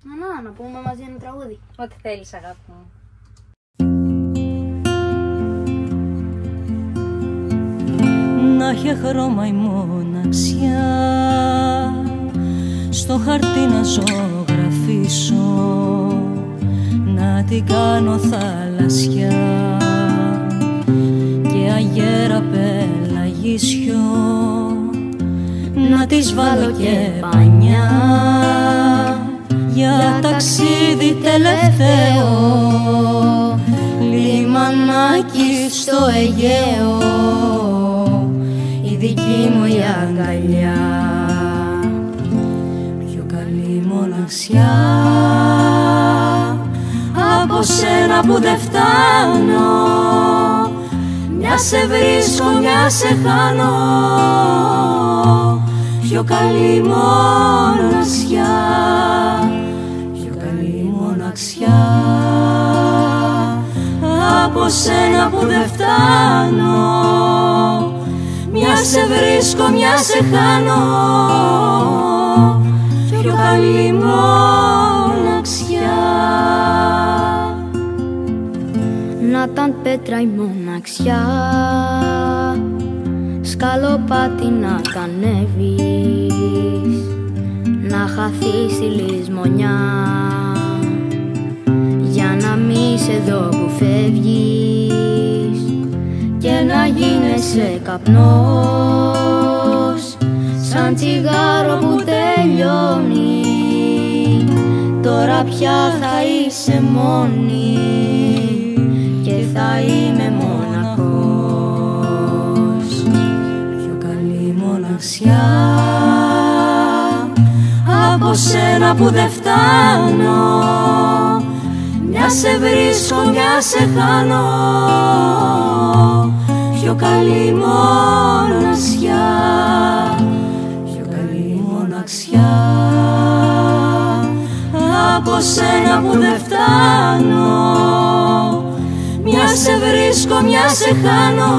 Να πούμε μαζί ένα τραγούδι. Ό,τι θέλεις, αγάπη μου. Να έχει χρώμα η μοναξιά, στο χαρτί να ζωγραφίσω, να την κάνω θαλασσιά και αγέρα πελαγίσιο, να της βάλω και πανιά για ταξίδι τελευταίο, λιμανάκι στο Αιγαίο, η δική μου η αγκαλιά. Πιο καλή μοναξιά από σένα που δεν φτάνω, μια σε βρίσκω, μια σε χάνω. Πιο καλή μοναξιά, πιο καλή μοναξιά από σένα που δεν φτάνω, μια σε βρίσκω, μια σε χάνω. Πιο καλή μοναξιά. Να ήταν πέτρα η μοναξιά, σκαλοπάτι να τ' ανέβεις, να χαθείς στη λησμονιά, για να μη σε δω που φεύγεις και να γίνεσαι καπνός, σαν τσιγάρο που τελειώνει. Τώρα πια θα είσαι μόνη και θα είμαι μοναχός. Πιο καλή μοναξιά από σένα που δεν φτάνω, μια σε βρίσκω, μια σε χάνω. Πιο καλή μοναξιά, πιο καλή μοναξιά από σένα που δεν φτάνω, μια σε βρίσκω, μια σε χάνω.